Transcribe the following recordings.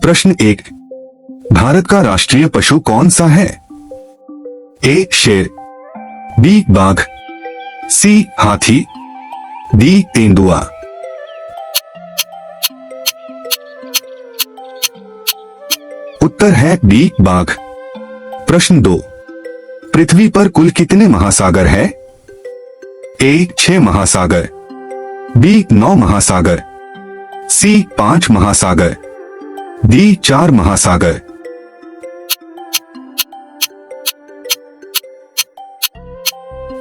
प्रश्न 1। भारत का राष्ट्रीय पशु कौन सा है? ए शेर, बी बाघ, सी हाथी, डी तेंदुआ। उत्तर है बी बाघ। प्रश्न 2। पृथ्वी पर कुल कितने महासागर है? ए 6 महासागर, बी 9 महासागर, सी 5 महासागर, डी 4 महासागर।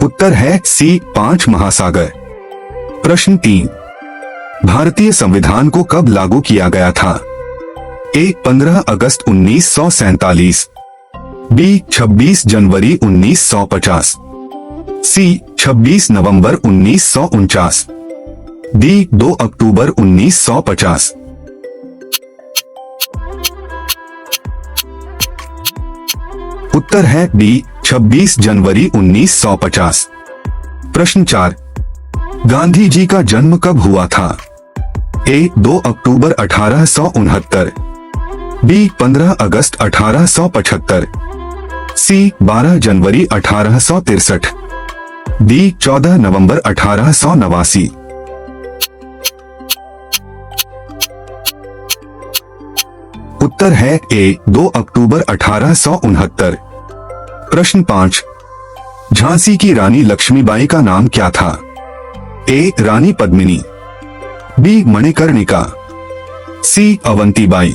उत्तर है सी 5 महासागर। प्रश्न 3। भारतीय संविधान को कब लागू किया गया था? ए 15 अगस्त 1947, बी 26 जनवरी 1950, सी 26 नवंबर 1949, डी 2 अक्टूबर 1950। उत्तर है बी 26 जनवरी 1950। प्रश्न 4। गांधी जी का जन्म कब हुआ था? ए 2 अक्टूबर 1869, बी 15 अगस्त 1875, सी 12 जनवरी 1863, डी 14 नवंबर 1889। उत्तर है ए 2 अक्टूबर 1869। प्रश्न 5। झांसी की रानी लक्ष्मीबाई का नाम क्या था? ए रानी पद्मिनी, बी मणिकर्णिका, सी अवंतीबाई,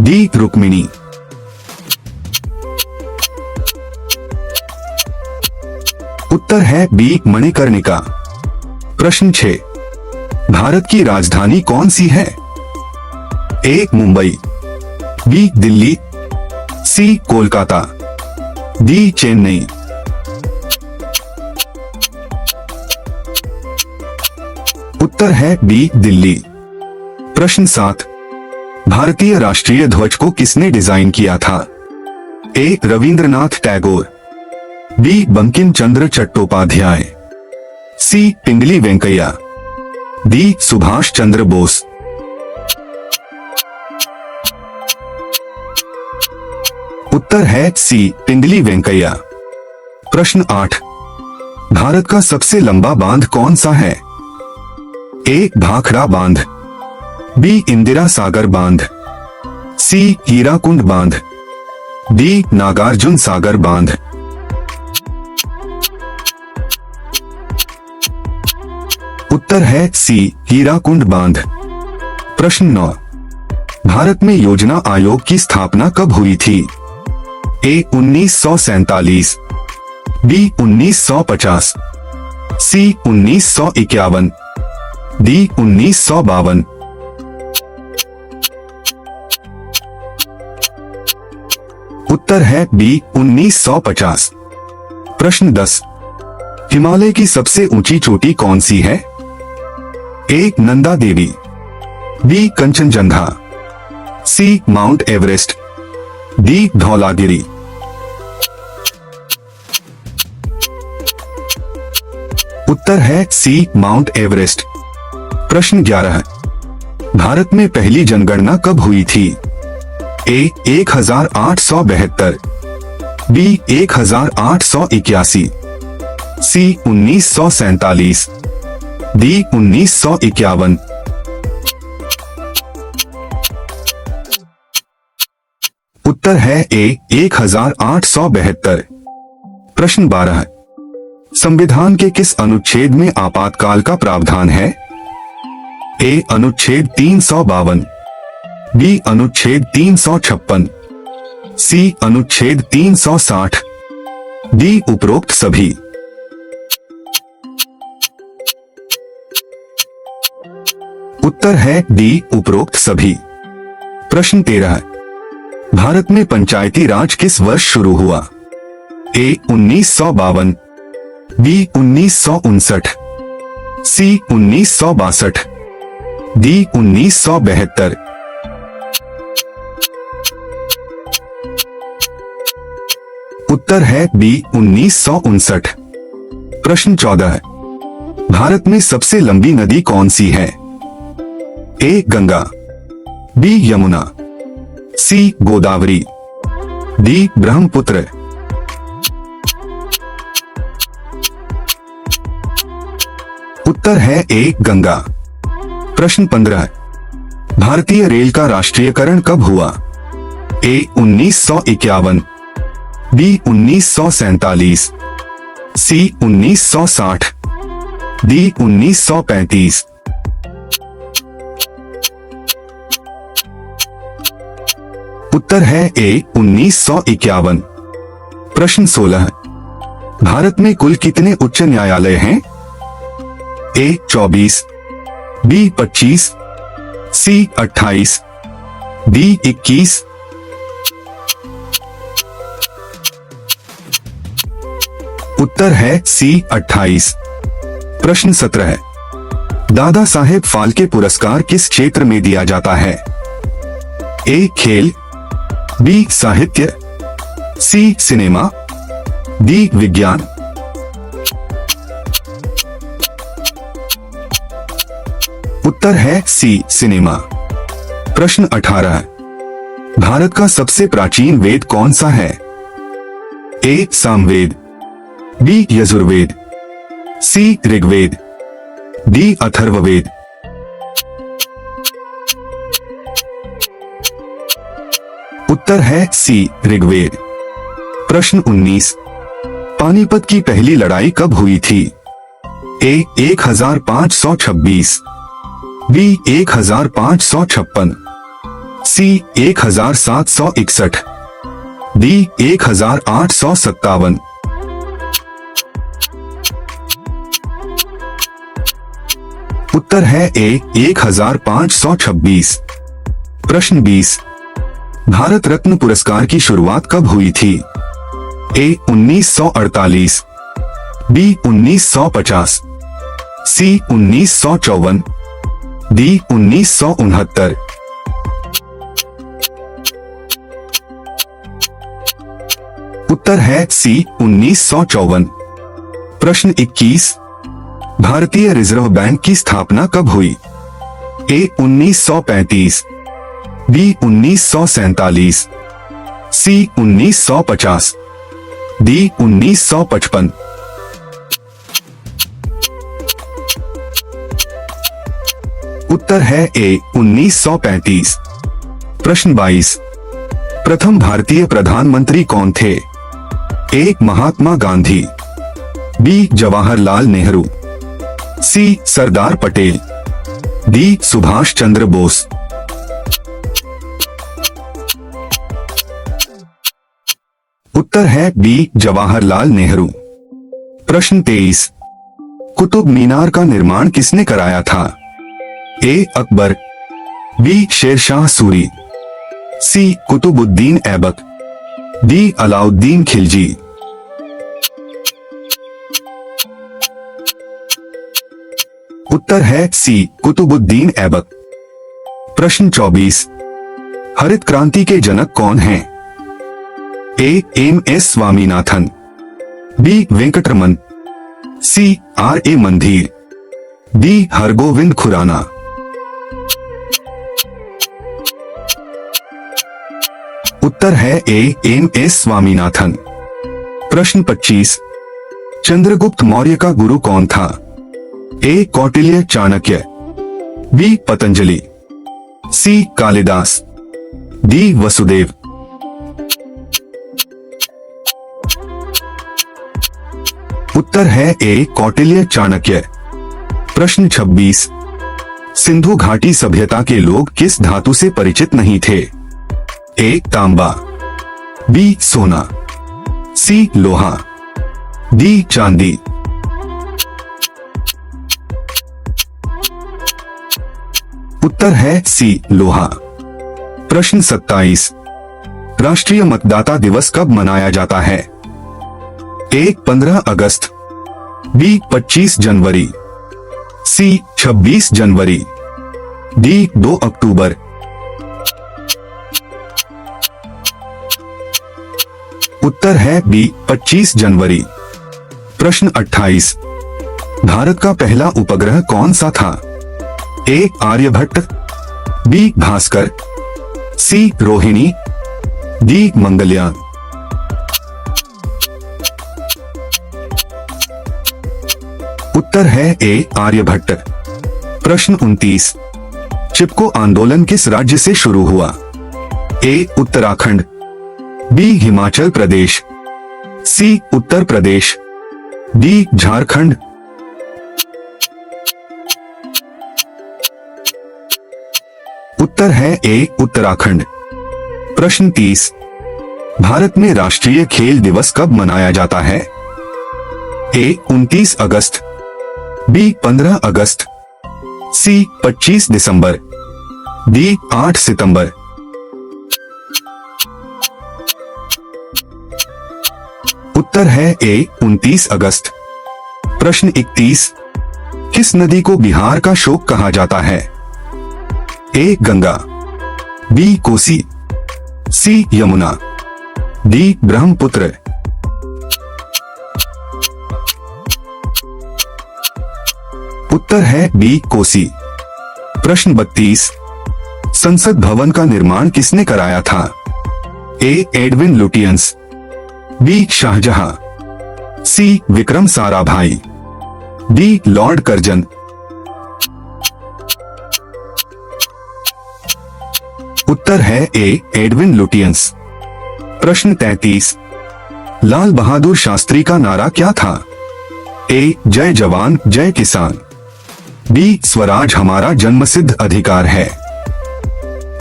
डी रुक्मिणी। उत्तर है बी मणिकर्णिका। प्रश्न 6। भारत की राजधानी कौन सी है? ए मुंबई, बी दिल्ली, सी कोलकाता, डी चेन्नई। उत्तर है बी दिल्ली। प्रश्न 7। भारतीय राष्ट्रीय ध्वज को किसने डिजाइन किया था? ए रविंद्रनाथ टैगोर, बी बंकिम चंद्र चट्टोपाध्याय, सी पिंगली वेंकैया, डी सुभाष चंद्र बोस। उत्तर है सी पिंगली वेंकैया। प्रश्न 8। भारत का सबसे लंबा बांध कौन सा है? ए भाखड़ा बांध, बी इंदिरा सागर बांध, सी हीराकुंड बांध, डी नागार्जुन सागर बांध। उत्तर है सी हीराकुंड बांध। प्रश्न 9। भारत में योजना आयोग की स्थापना कब हुई थी? ए 1947, बी 1950, सी 1951, डी 1952। उत्तर है बी 1950। प्रश्न 10। हिमालय की सबसे ऊंची चोटी कौन सी है? ए नंदा देवी, बी कंचनजंगा, सी माउंट एवरेस्ट, डी धौलागिरी। उत्तर है सी माउंट एवरेस्ट। प्रश्न 11। भारत में पहली जनगणना कब हुई थी? ए 1872, बी 1881, सी 1947, डी 1951। उत्तर है ए 1872। प्रश्न 12। संविधान के किस अनुच्छेद में आपातकाल का प्रावधान है? ए अनुच्छेद 352, बी अनुच्छेद 356, सी अनुच्छेद 360, डी उपरोक्त सभी। उत्तर है डी उपरोक्त सभी। प्रश्न 13। भारत में पंचायती राज किस वर्ष शुरू हुआ? ए 1952, बी 1959, सी 1962, डी 1972। उत्तर है बी 1959। प्रश्न 14। भारत में सबसे लंबी नदी कौन सी है? ए गंगा, बी यमुना, सी गोदावरी, डी ब्रह्मपुत्र। उत्तर है ए गंगा। प्रश्न 15, भारतीय रेल का राष्ट्रीयकरण कब हुआ? ए 1951, बी 1947, सी 1960, डी 1935। उत्तर है ए 1951। प्रश्न 16, भारत में कुल कितने उच्च न्यायालय हैं? ए 24, बी 25, सी 28, डी 21। उत्तर है सी 28। प्रश्न 17, दादा साहेब फाल्के पुरस्कार किस क्षेत्र में दिया जाता है? ए खेल, बी साहित्य, सी सिनेमा, डी विज्ञान। उत्तर है सी सिनेमा। प्रश्न 18, भारत का सबसे प्राचीन वेद कौन सा है? ए सामवेद, बी यजुर्वेद, सी ऋग्वेद, डी अथर्ववेद। उत्तर है सी ऋग्वेद। प्रश्न 19, पानीपत की पहली लड़ाई कब हुई थी? ए 1526, बी 1556, सी 1761, डी 1857। उत्तर है ए 1526। प्रश्न 20, भारत रत्न पुरस्कार की शुरुआत कब हुई थी? ए 1948, बी 1950, सी 1954, डी 1969। उत्तर है सी 1954। प्रश्न 21, भारतीय रिजर्व बैंक की स्थापना कब हुई? ए 1935, बी 1947, सी 1950, डी 1955। उत्तर है ए 1935। प्रश्न 22, प्रथम भारतीय प्रधानमंत्री कौन थे? A Mahatma Gandhi, B Jawaharlal Nehru, C Sardar Patel, D Subhash Chandra Bose. उत्तर है बी जवाहरलाल नेहरू। प्रश्न 23, कुतुब मीनार का निर्माण किसने कराया था? ए अकबर, बी शेरशाह सूरी, सी कुतुबुद्दीन ऐबक, डी अलाउद्दीन खिलजी। उत्तर है सी कुतुबुद्दीन ऐबक। प्रश्न 24, हरित क्रांति के जनक कौन हैं? A M S Swaminathan, B Venkataraman, C R A Mandhir, D Hargobind Khorana. उत्तर है ए एम एस स्वामीनाथन। प्रश्न 25, चंद्रगुप्त मौर्य का गुरु कौन था? ए कौटिल्य चाणक्य, बी पतंजलि, सी कालिदास, डी वसुदेव। उत्तर है ए कौटिल्य चाणक्य। प्रश्न 26, सिंधु घाटी सभ्यता के लोग किस धातु से परिचित नहीं थे? ए तांबा, बी सोना, सी लोहा, डी चांदी। उत्तर है सी लोहा। प्रश्न 27, राष्ट्रीय मतदाता दिवस कब मनाया जाता है? ए 15 अगस्त, बी 25 जनवरी, सी 26 जनवरी, डी 2 अक्टूबर। उत्तर है बी 25 जनवरी। प्रश्न 28, भारत का पहला उपग्रह कौन सा था? ए आर्यभट्ट, बी भास्कर, सी रोहिणी, डी मंगलयान। उत्तर है ए आर्यभट्ट। प्रश्न 29। चिपको आंदोलन किस राज्य से शुरू हुआ? ए उत्तराखंड, बी हिमाचल प्रदेश, सी उत्तर प्रदेश, डी झारखंड। उत्तर है ए उत्तराखंड। प्रश्न 30। भारत में राष्ट्रीय खेल दिवस कब मनाया जाता है? ए 29 अगस्त, बी 15 अगस्त, सी 25 दिसंबर, डी 8 सितंबर। उत्तर है ए 29 अगस्त। प्रश्न 31। किस नदी को बिहार का शोक कहा जाता है? ए गंगा, बी कोसी, सी यमुना, डी ब्रह्मपुत्र। उत्तर है बी कोसी। प्रश्न 32। संसद भवन का निर्माण किसने कराया था? A Edwin Lutyens, B Shahjahan, C Vikram Sarabhai, D Lord Curzon. उत्तर है ए एडविन लुटियंस। प्रश्न 33। लाल बहादुर शास्त्री का नारा क्या था? ए जय जवान जय किसान, बी स्वराज हमारा जन्मसिद्ध अधिकार है,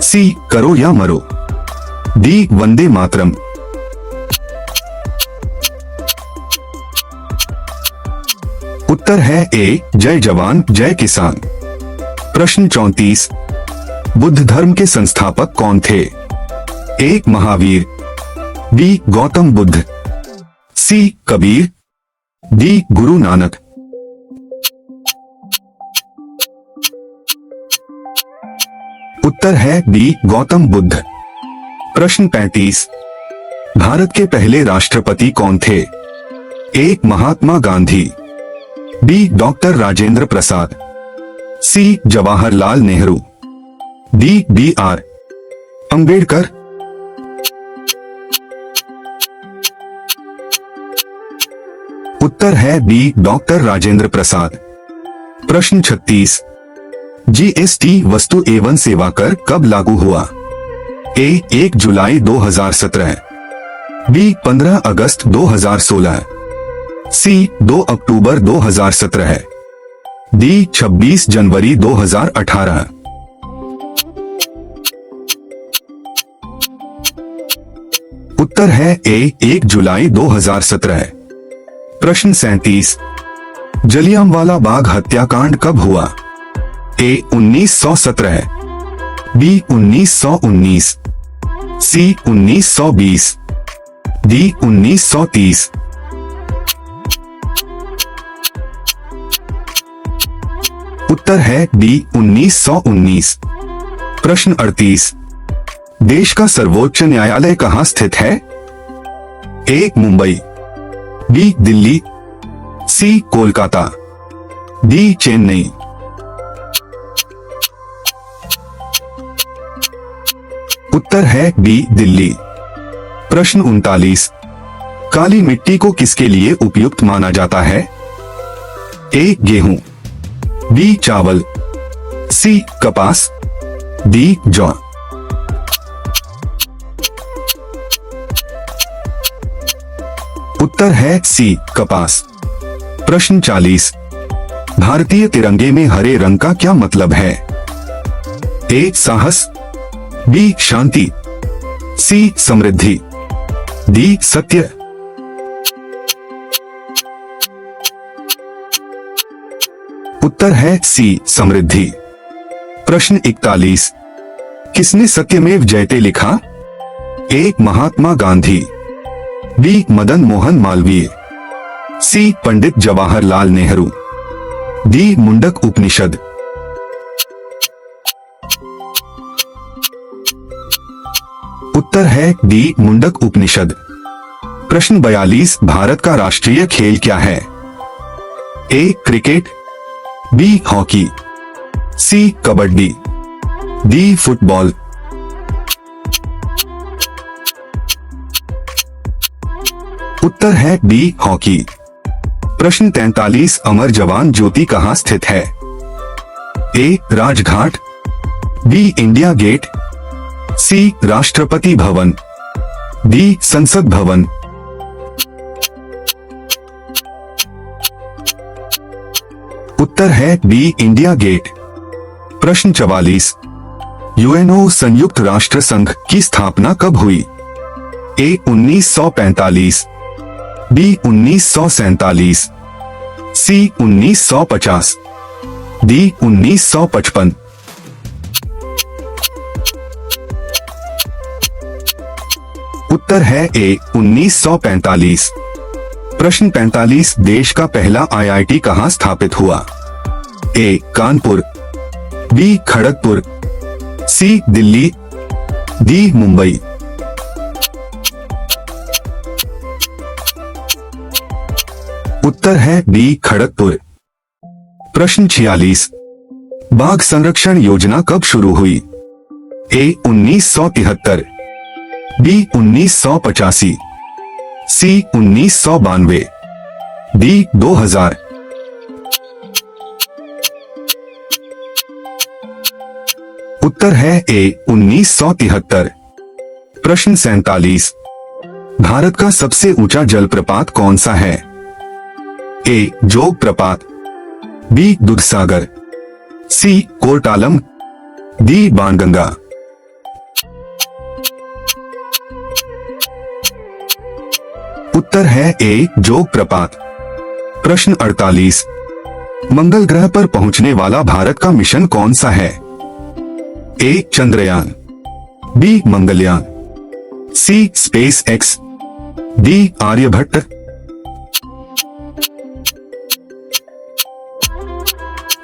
सी करो या मरो, डी वंदे मातरम। उत्तर है ए जय जवान जय किसान। प्रश्न 34। बुद्ध धर्म के संस्थापक कौन थे? ए महावीर, बी गौतम बुद्ध, सी कबीर, डी गुरु नानक। उत्तर है बी गौतम बुद्ध। प्रश्न 35। भारत के पहले राष्ट्रपति कौन थे? A Mahatma Gandhi, B doctor Rajendra Prasad, C Jawaharlal Nehru, D B R Ambedkar. उत्तर है बी डॉक्टर राजेंद्र प्रसाद। प्रश्न 36। जीएसटी वस्तु एवं सेवा कर कब लागू हुआ? ए 1 जुलाई 2017, बी 15 अगस्त 2016, सी 2 अक्टूबर 2017, डी 26 जनवरी 2018। उत्तर है ए 1 जुलाई 2017। प्रश्न 37। जलियांवाला बाग हत्याकांड कब हुआ? ए 1917, बी 1919, सी 1920, डी 1930। उत्तर है बी 1919। प्रश्न 38। देश का सर्वोच्च न्यायालय कहाँ स्थित है? ए मुंबई, बी दिल्ली, सी कोलकाता, डी चेन्नई। उत्तर है बी दिल्ली। प्रश्न 39। काली मिट्टी को किसके लिए उपयुक्त माना जाता है? ए गेहूं, बी चावल, सी कपास, डी जौ। उत्तर है सी कपास। प्रश्न 40। भारतीय तिरंगे में हरे रंग का क्या मतलब है? ए साहस, बी शांति, सी समृद्धि, डी सत्य। उत्तर है सी समृद्धि। प्रश्न 41। किसने सत्यमेव जयते लिखा? ए महात्मा गांधी, बी मदन मोहन मालवीय, सी पंडित जवाहरलाल नेहरू, डी मुंडक उपनिषद। उत्तर है डी मुंडक उपनिषद। प्रश्न 42। भारत का राष्ट्रीय खेल क्या है? ए क्रिकेट, बी हॉकी, सी कबड्डी, डी फुटबॉल। उत्तर है बी हॉकी। प्रश्न 43 अमर जवान ज्योति कहाँ स्थित है? ए राजघाट, बी इंडिया गेट, सी राष्ट्रपति भवन, डी संसद भवन। उत्तर है बी इंडिया गेट। प्रश्न 44 यूएनओ संयुक्त राष्ट्र संघ की स्थापना कब हुई? ए 1945, बी 1947, सी 1950, डी 1955। उत्तर है ए 1945। प्रश्न 45 देश का पहला आईआईटी कहाँ स्थापित हुआ? ए कानपुर, बी खड़गपुर, सी दिल्ली, डी मुंबई। उत्तर है बी खड़गपुर। प्रश्न 46 बाघ संरक्षण योजना कब शुरू हुई? ए 1973, बी 1985, सी 1992, डी 2000। उत्तर है ए 1973। प्रश्न 47 भारत का सबसे ऊंचा जलप्रपात कौन सा है? ए जोग प्रपात, बी दूधसागर, सी कोर्टालम, डी बाणगंगा। उत्तर है ए जोग प्रपात। प्रश्न 48 मंगल ग्रह पर पहुंचने वाला भारत का मिशन कौन सा है? ए चंद्रयान, बी मंगलयान, सी स्पेस एक्स, डी आर्यभट्ट।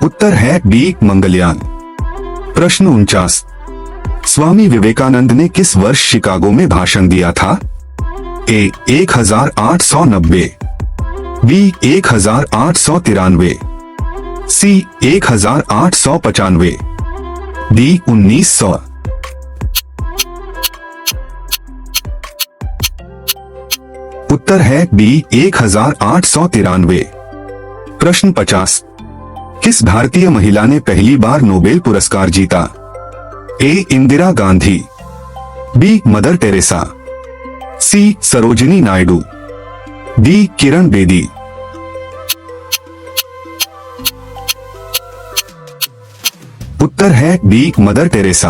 उत्तर है बी मंगलयान। प्रश्न 49 स्वामी विवेकानंद ने किस वर्ष शिकागो में भाषण दिया था? ए 1890, बी 1893, सी 1895, डी 1900। उत्तर है बी 1893। प्रश्न 50 किस भारतीय महिला ने पहली बार नोबेल पुरस्कार जीता? A Indira Gandhi, B Mother Teresa, C Sarojini Naidu, D Kiran Bedi. उत्तर है बी मदर टेरेसा।